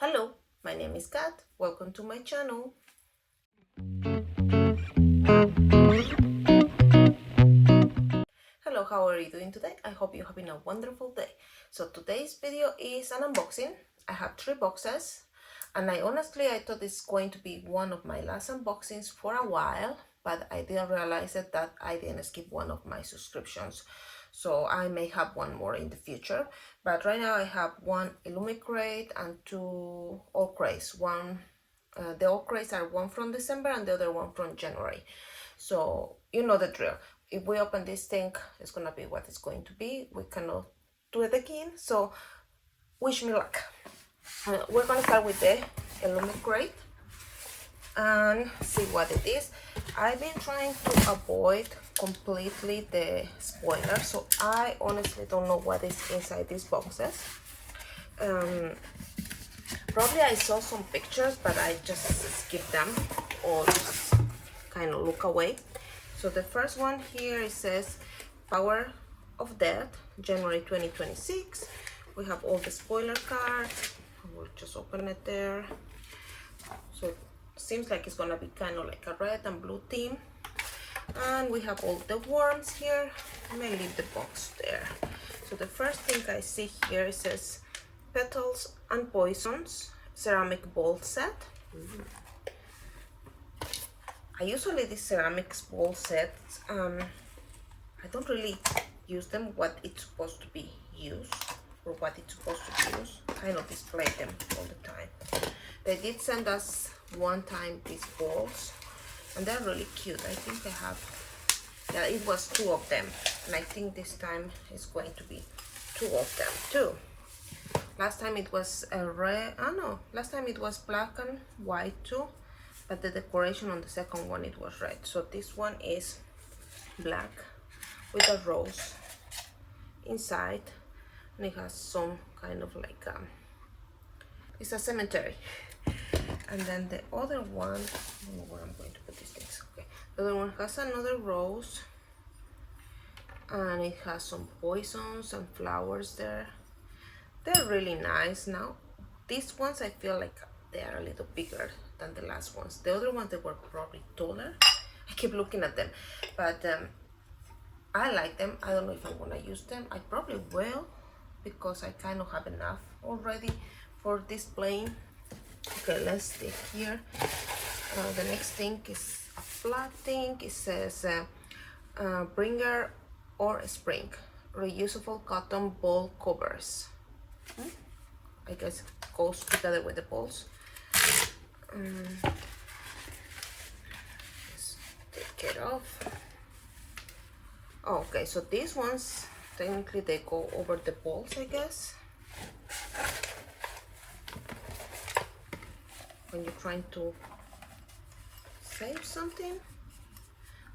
Hello, my name is Kat. Welcome to my channel. Hello, how are you doing today? I hope you're having a wonderful day. So today's video is an unboxing. I have 3 boxes and I thought it's going to be one of my last unboxings for a while, but I didn't realize that I didn't skip one of my subscriptions. So I may have one more in the future, but right now I have 1 Illumicrate and 2 Owlcrates. The Owlcrates are one from December and the other one from January. So you know the drill. If we open this thing, it's gonna be what it's going to be. We cannot do it again, so wish me luck. We're gonna start with the Illumicrate and see what it is. I've been trying to avoid completely the spoiler, so I honestly don't know what is inside these boxes. Probably I saw some pictures, but I just skipped them or just kind of look away. So the first one here, it says Power of Death, January 2026. We have all the spoiler cards. We'll just open it there. So it seems like it's gonna be kind of like a red and blue theme. And we have all the worms here. I may leave the box there. So the first thing I see here, it says Petals and Poisons ceramic bowl set. I usually these ceramics bowl sets, I don't really use them what it's supposed to be used or what it's supposed to be used. I kind of display them all the time. They did send us one time these bowls and they're really cute. I think I have, yeah, it was 2 of them, and I think this time it's going to be 2 of them too. Last time it was a red, last time it was black and white too, but the decoration on the second one, it was red. So this one is black with a rose inside, and it has some kind of like it's a cemetery. And then the other one, I don't know where I'm going to put these things. Okay, the other one has another rose and it has some poisons and flowers there. They're really nice. Now these ones, I feel like they are a little bigger than the last ones. The other ones, they were probably taller. I keep looking at them, but I like them. I don't know if I'm gonna use them. I probably will, because I kind of have enough already for displaying. Okay, let's take here. The next thing is a flat thing. It says Bringer or Spring reusable cotton ball covers. I guess it goes together with the balls. Let's take it off. Oh, okay, so these ones, technically they go over the balls, I guess. When you're trying to save something.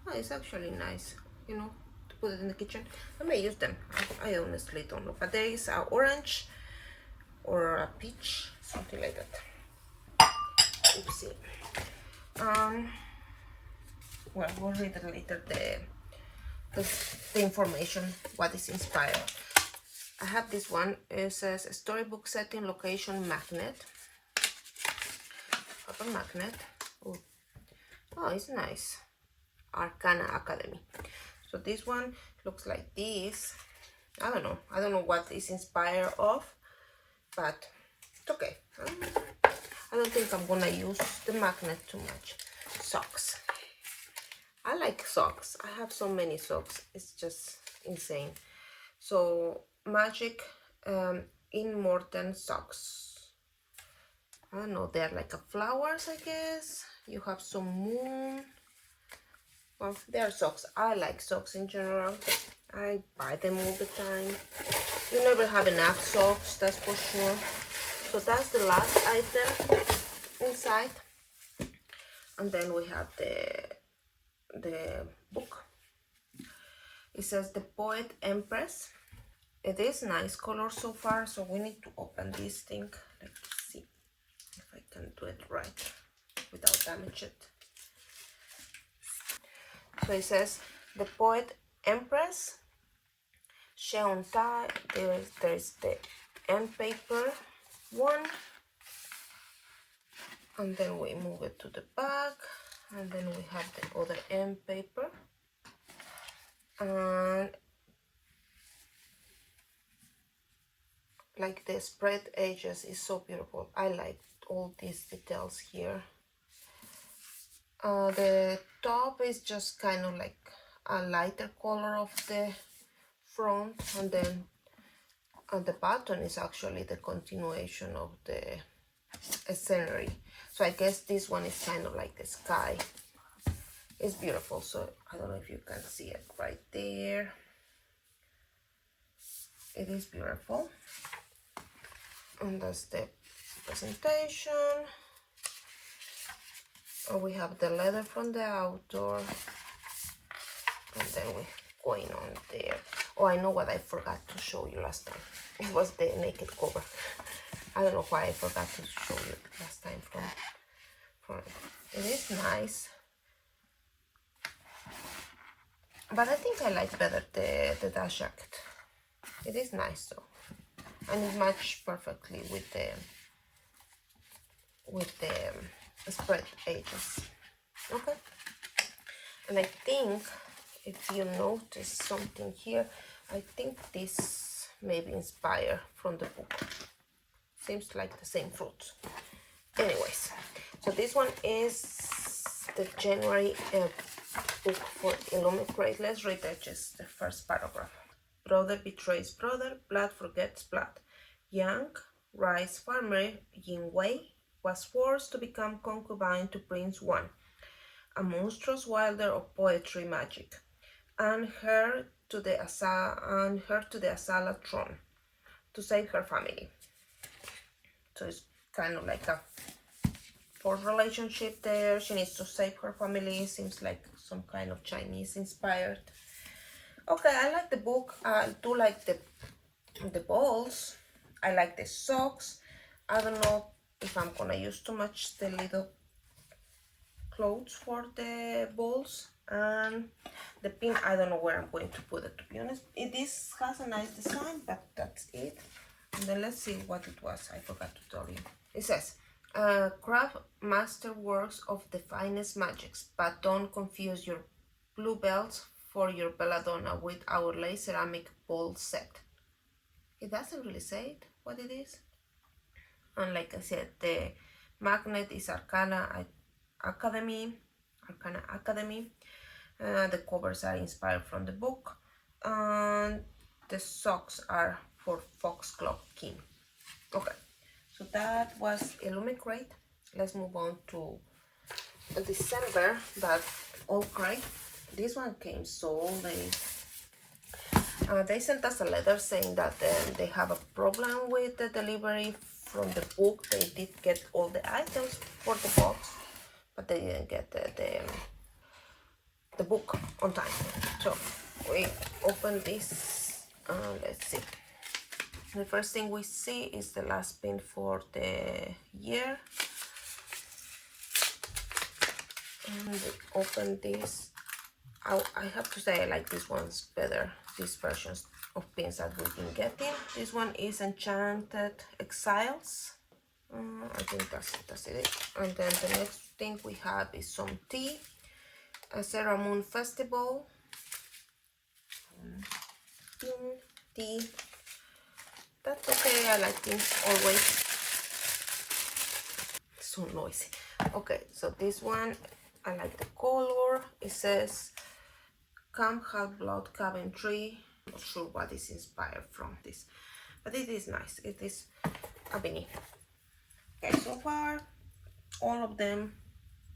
Oh, it's actually nice, you know, to put it in the kitchen. I may use them. I honestly don't know, but there is an orange or a peach, something like that. Oopsie. Well, we'll read later the information, what is inspired. I have this one. It says storybook setting location magnet. A magnet. Ooh. Oh, it's nice. Arcana Academy. So this one looks like this. I don't know what is inspired of, but it's okay. I don't think I'm gonna use the magnet too much. Socks. I like socks. I have so many socks. It's just insane. So Magic in Morton socks. I don't know, they're like a flowers, I guess. You have some moon. Well, they're socks. I like socks in general. I buy them all the time. You never have enough socks, that's for sure. So that's the last item inside. And then we have the book. It says The Poet Empress. It is nice color so far, so we need to open this thing. Let's see if I can do it right without damage it. So it says The Poet Empress. Sheon Tai. There's the end paper one. And then we move it to the back, and then we have the other end paper. And like the spread edges is so beautiful. I like all these details here. The top is just kind of like a lighter color of the front, and then the bottom is actually the continuation of the scenery. So I guess this one is kind of like the sky. It's beautiful. So I don't know if you can see it right there. It is beautiful. And that's the presentation. And we have the leather from the outdoor. And then we're going on there. Oh, I know what I forgot to show you last time. It was the naked cover. I don't know why I forgot to show you last time from it is nice. But I think I like better the dash jacket. It is nice though. And it matches perfectly with the spread edges. Okay. And I think if you notice something here, I think this may be inspired from the book. Seems like the same fruits. Anyways, so this one is the January book for Illumicrate. Let's read just the first paragraph. Brother betrays brother, blood forgets blood. Young rice farmer Yin Wei was forced to become concubine to Prince Wan, a monstrous wielder of poetry magic, and her to the Asala throne to save her family. So it's kind of like a forced relationship there. She needs to save her family. Seems like some kind of Chinese inspired. Okay, I like the book. I do like the balls. I like the socks. I don't know if I'm gonna use too much the little clothes for the balls, and the pin, I don't know where I'm going to put it, to be honest. This has a nice design, but that's it. And then let's see what it was. I forgot to tell you. It says, craft masterworks of the finest magics, but don't confuse your blue belts for your belladonna with our lace ceramic bowl set. It doesn't really say it, what it is. And like I said, the magnet is Arcana Academy. The covers are inspired from the book. And the socks are for Foxglove King. Okay, so that was Illumicrate. Let's move on to December, that Owlcrate. This one came so late. They sent us a letter saying that they have a problem with the delivery from the book. They did get all the items for the box, but they didn't get the book on time. So we open this. Let's see. The first thing we see is the last pin for the year. And we open this. I have to say I like these ones better, these versions of pins that we've been getting. This one is Enchanted Exiles. I think that's it. And then the next thing we have is some tea. A Sarah Moon Festival. Tea. That's okay, I like things always. So noisy. Okay, so this one, I like the color. It says Camp Half-Blood Cabin Tree. Not sure what is inspired from this, but it is nice. It is a beanie. Okay, so far, all of them,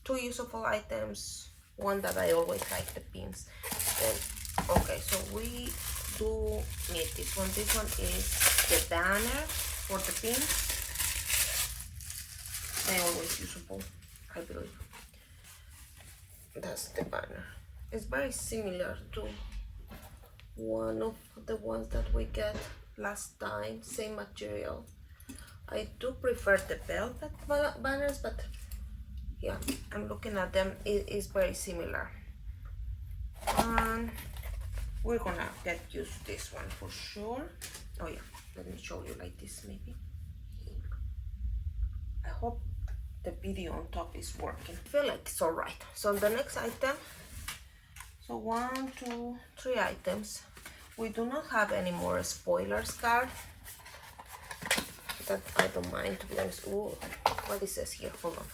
2 usable items, one that I always like, the pins. Then, okay, so we do need this one. This one is the banner for the pins. They always usable, I believe. That's the banner. It's very similar to one of the ones that we get last time, same material. I do prefer the velvet banners, but yeah, I'm looking at them, it is very similar. And we're gonna get used to this one for sure. Oh yeah, let me show you like this maybe. I hope the video on top is working. I feel like it's alright. So the next item, so 1, 2, 3 items. We do not have any more spoilers card. That I don't mind, to be honest. Ooh, what it says here, hold on.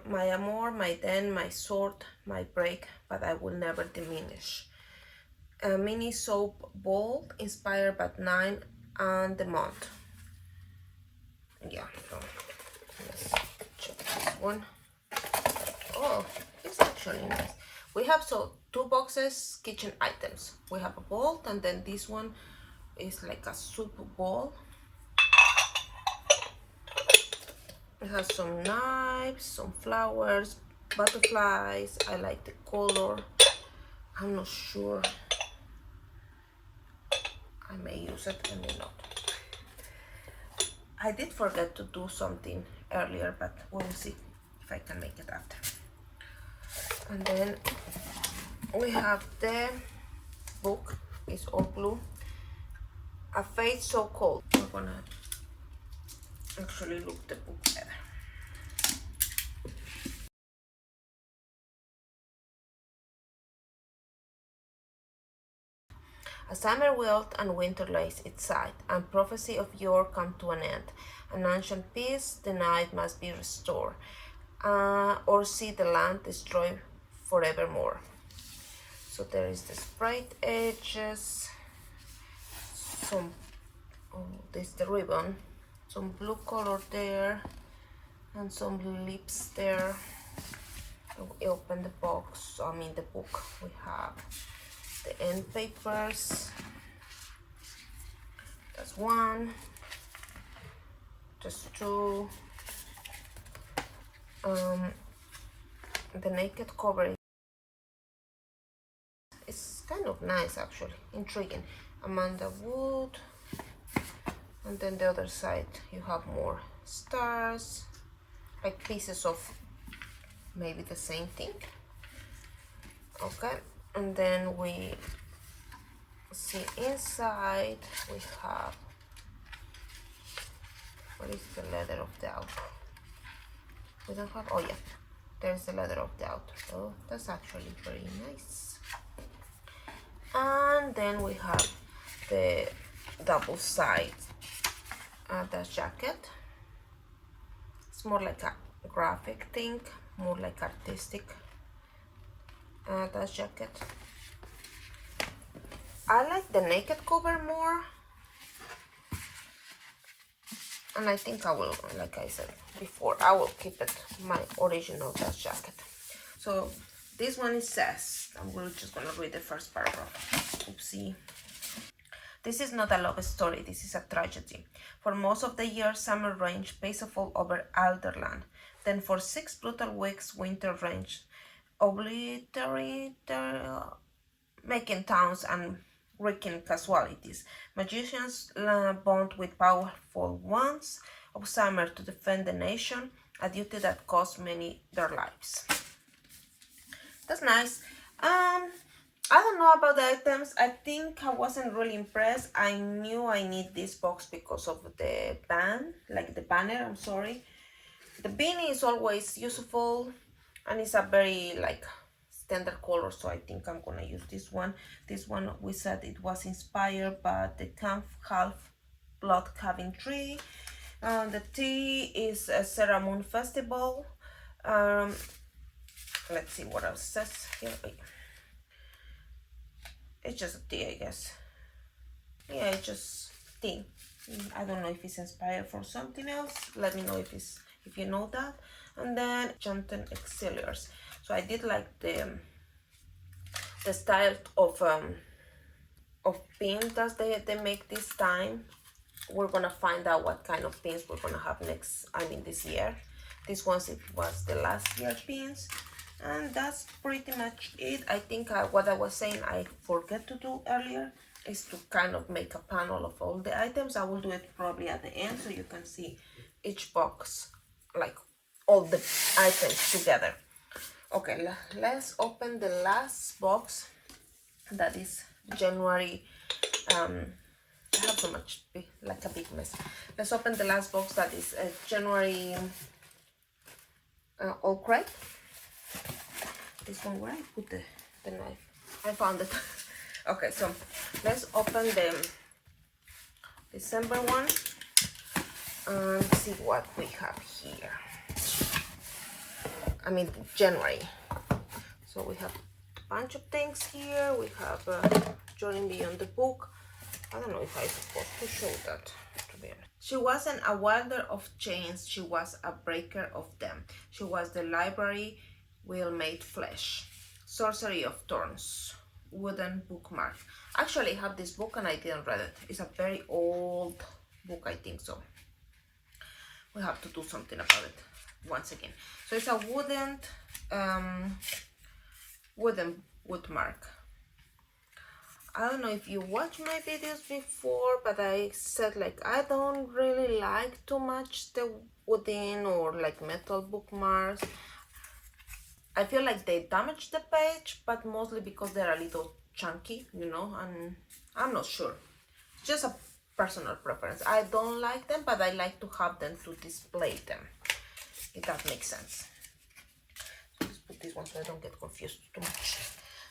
My amour, my den, my sword, my break, but I will never diminish. A mini soap ball inspired by 9 and the month. Yeah, so let's check this one. Oh, it's actually nice. We have 2 boxes, kitchen items. We have a bowl, and then this one is like a soup bowl. It has some knives, some flowers, butterflies. I like the color. I'm not sure. I may use it, I may not. I did forget to do something earlier, but we'll see if I can make it after. And then we have the book. It's all blue. A Fate So Cold. I'm gonna actually look the book better. A summer wilt and winter lays its side, and prophecy of yore come to an end. An ancient peace denied must be restored, or see the land destroyed forevermore. So there is the sprayed edges, some, oh, this is the ribbon, some blue color there, and some lips there. We open the box, I mean the book. We have the end papers. That's 1, just 2. The naked cover is kind of nice, actually, intriguing. Amanda Wood, and then the other side you have more stars, like pieces of maybe the same thing. Okay, and then we see inside we have, what is the leather of the outer? We don't have, oh yeah, there's the leather of the outer. Oh, that's actually very nice. And then we have the double side dust jacket. It's more like a graphic thing, more like artistic dust jacket. I like the naked cover more, and I think I will, like I said before, I will keep it my original dust jacket. So this one, it says, we're just gonna read the first paragraph. Oopsie. This is not a love story, this is a tragedy. For most of the year, summer ranged peaceful over Alderland. Then for 6 brutal weeks, winter ranged, obliterating, making towns and wreaking casualties. Magicians bond with powerful ones of summer to defend the nation, a duty that cost many their lives. That's nice. I don't know about the items. I think I wasn't really impressed. I knew I need this box because of the band, like the banner, I'm sorry. The beanie is always useful, and it's a very like standard color, so I think I'm gonna use this one. This one, we said it was inspired by the Camp Half Blood Cabin Tree. The tea is a Sarah Moon Festival. Let's see what else says here. It's just a tea, I guess. Yeah, it's just tea. I don't know if it's inspired for something else. Let me know if you know that. And then Chanton Exiliars. So I did like the style of pin that they make this time. We're gonna find out what kind of pins we're gonna have this year. This one, it was the last year pins. And that's pretty much it. I think what I was saying I forgot to do earlier is to kind of make a panel of all the items. I will do it probably at the end so you can see each box, like all the items together. Okay, let's open the last box. That is January I have so much, like a big mess. Let's open the last box. That is January Owlcrate. This one, where I put the knife? I found it. Okay, so let's open the December one and see what we have here. I mean January. So we have a bunch of things here. We have Journey Beyond the Book. I don't know if I'm supposed to show that, to be honest. She wasn't a wielder of chains, she was a breaker of them. She was the library wheel made flesh. Sorcery of Thorns, wooden bookmark. Actually, I have this book and I didn't read it. It's a very old book, I think so. We have to do something about it once again. So it's a wooden woodmark. I don't know if you watched my videos before, but I said like I don't really like too much the wooden or like metal bookmarks. I feel like they damage the page, but mostly because they're a little chunky, you know, and I'm not sure. Just a personal preference. I don't like them, but I like to have them to display them, if that makes sense. So let's put this one so I don't get confused too much.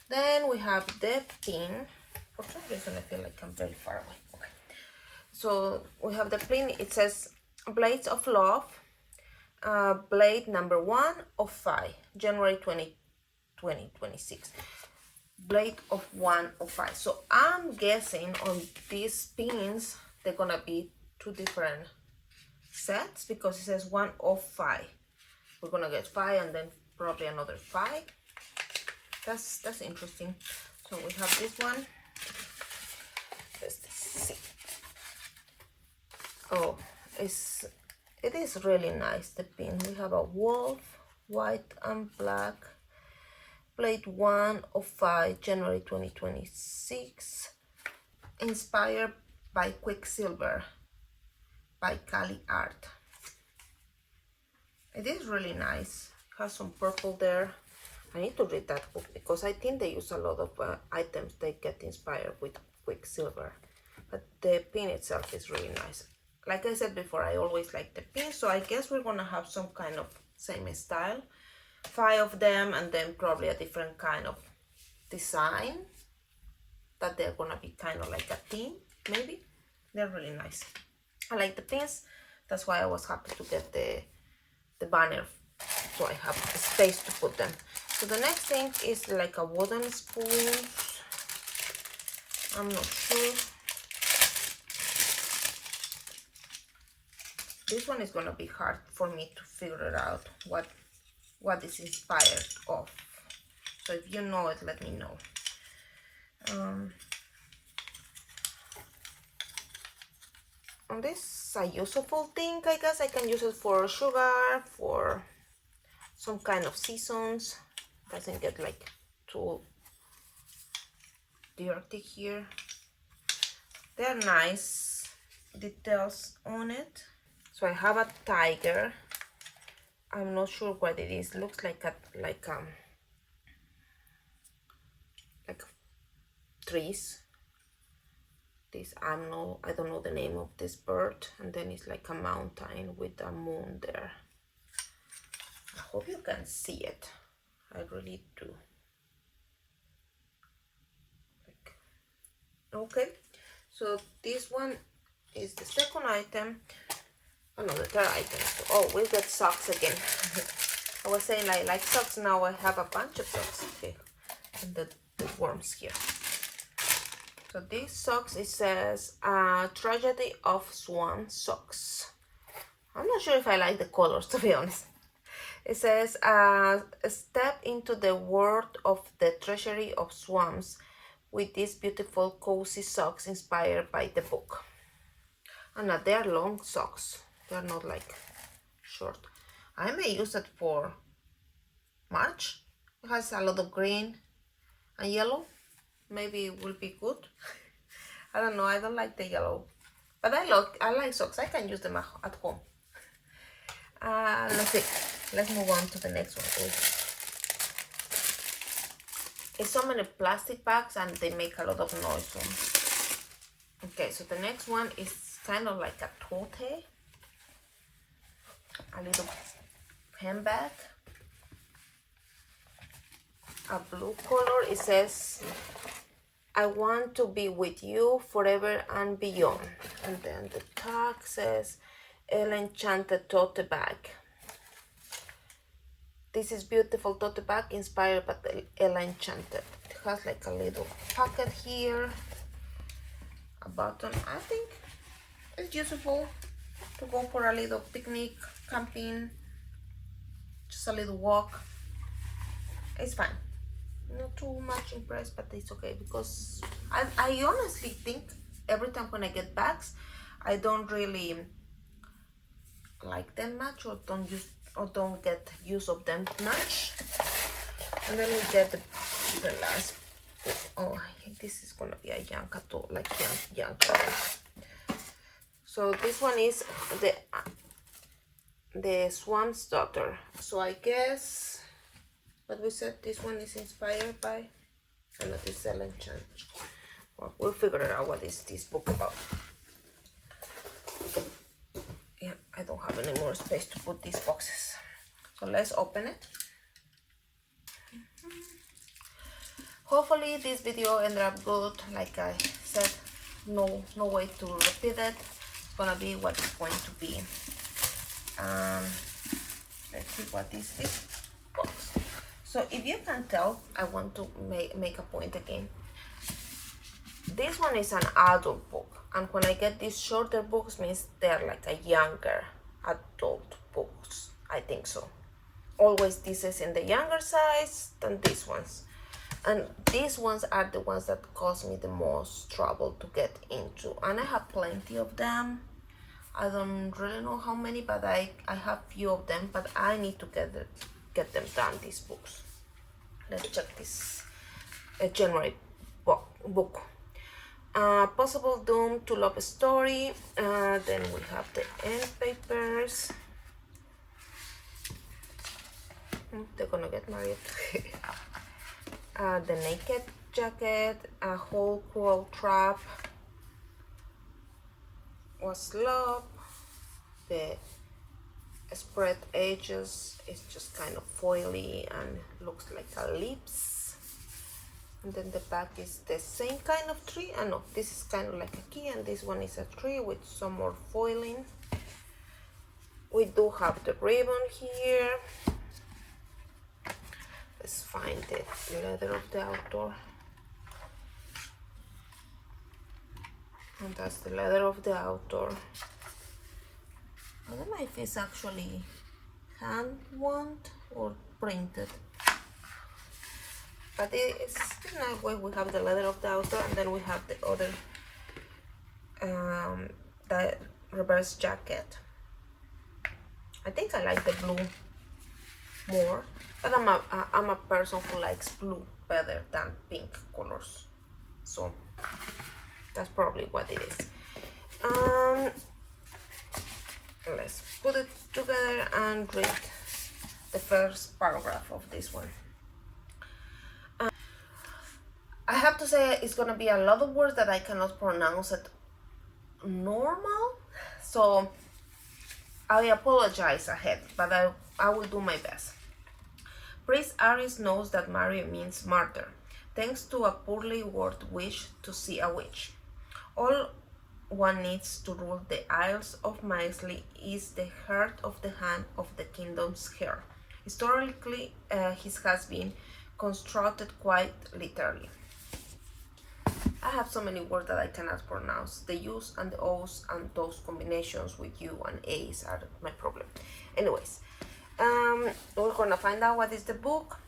Then we have the pin. For some reason I feel like I'm very far away. Okay. So we have the pin. It says Blades of Love, blade number 1 of 5, January 2026. Blade of 1 of 5. So I'm guessing on these pins they're gonna be 2 different sets because it says 1 of 5. We're gonna get 5 and then probably another 5. That's interesting. So we have this one. Let's see. Oh, it is really nice, the pin. We have a wolf, white and black. Blade 1 of 5, January 2026. Inspired by Quicksilver by Kali Art. It is really nice. It has some purple there. I need to read that book because I think they use a lot of items they get inspired with Quicksilver. But the pin itself is really nice. Like I said before, I always like the pin, so I guess we're gonna have some kind of same style. 5 of them, and then probably a different kind of design that they're gonna be kind of like a theme, maybe. They're really nice. I like the pins. That's why I was happy to get the banner, so I have space to put them. So the next thing is like a wooden spoon. I'm not sure. This one is gonna be hard for me to figure it out what is inspired of. So if you know it, let me know. And this is a useful thing, I guess. I can use it for sugar, for some kind of seasons. Doesn't get like too dirty here. They're nice details on it. So I have a tiger. I'm not sure what it is. Looks like trees. This I don't know the name of this bird. And then it's like a mountain with a moon there. I hope you can see it. I really do. Okay, so this one is the second item. Oh no, the third item. Oh, we'll get socks again. I was saying I like socks, now I have a bunch of socks. Okay, and the worms here. So these socks, it says Tragedy of Swan Socks. I'm not sure if I like the colors, to be honest. It says a step into the world of the treasury of swans with these beautiful cozy socks inspired by the book. And now they're long socks. They're not like short. I may use it for March. It has a lot of green and yellow. Maybe it will be good. I don't know. I don't like the yellow, but I like socks. I can use them at home. Let's see. Let's move on to the next one. It's so many plastic bags and they make a lot of noise. Okay, so the next one is kind of like a tote, a little handbag, a blue color. It says, I want to be with you forever and beyond. And then the tag says, El Enchanted Tote Bag. This is beautiful tote bag inspired by the El Enchanted. It has like a little pocket here, a button. I think it's useful to go for a little picnic, camping, just a little walk. It's fine. Not too much impressed, but it's okay because I honestly think every time when I get bags, I don't really like them much or don't get use of them much. And then we get the last book. Oh, I think this is gonna be a young cat, like young cat. So this one is the Swan's Daughter. So I guess what we said, this one is inspired by, and that is El Enchanted. Well, we'll figure out what is this book about. Yeah, I don't have any more space to put these boxes. So let's open it. Hopefully this video ended up good. Like I said, no way to repeat it. It's gonna be what it's going to be. Let's see what is this box. So if you can tell, I want to make a point again. This one is an adult book, and when I get these shorter books, means they're like a younger adult books. I think so. Always this is in the younger size than these ones. And these ones are the ones that cause me the most trouble to get into. And I have plenty of them. I don't really know how many, but I have few of them, but I need to get them done, these books. Let's check this January book. Possible Doom to Love Story. Then we have the end papers. They're gonna get married. The Naked Jacket, a Whole Cruel Trap, Was Love. The Spread Edges is just kind of foily and looks like a lips. And then the back is the same kind of tree. No, this is kind of like a key, and this one is a tree with some more foiling. We do have the ribbon here. Let's find the leather of the outdoor. And that's the leather of the outdoor. I don't know if it's actually hand wound or printed. But it's in a way. We have the leather of the outdoor, and then we have the other the reverse jacket. I think I like the blue more, but I'm a person who likes blue better than pink colors, so that's probably what it is. Let's put it together and read the first paragraph of this one. I have to say it's gonna be a lot of words that I cannot pronounce it normal, so I apologize ahead, but I will do my best. Priest Aris knows that Mario means martyr, thanks to a poorly worded wish to see a witch. All one needs to rule the Isles of Maisley is the heart of the hand of the kingdom's heir. Historically, his has been constructed quite literally. I have so many words that I cannot pronounce. The U's and the O's and those combinations with U and A's are my problem. Anyways, we're gonna find out what is the book.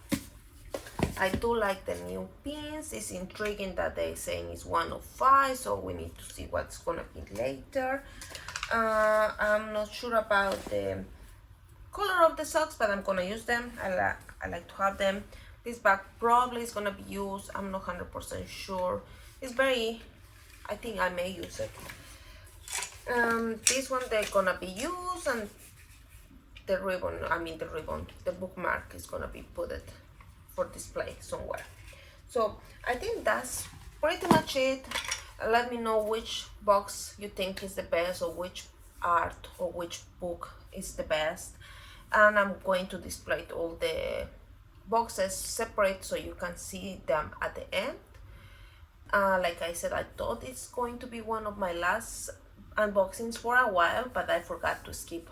I do like the new pins. It's intriguing that they're saying it's 1 of 5, so we need to see what's gonna be later. I'm not sure about the color of the socks, but I'm gonna use them. I like to have them. This bag probably is gonna be used. I'm not 100% sure. It's very, I think I may use it. This one they're gonna be used, and the ribbon, the bookmark is gonna be put it for display somewhere. So I think that's pretty much it. Let me know which box you think is the best, or which art or which book is the best. And I'm going to display all the boxes separate so you can see them at the end. Like I said, I thought it's going to be one of my last unboxings for a while, but I forgot to skip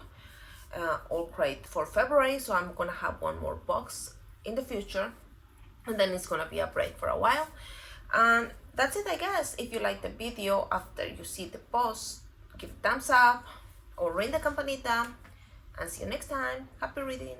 Owlcrate for February, so I'm gonna have one more box in the future, and then it's gonna be a break for a while. And that's it, I guess. If you like the video after you see the post, give a thumbs up or ring the campanita, and see you next time. Happy reading.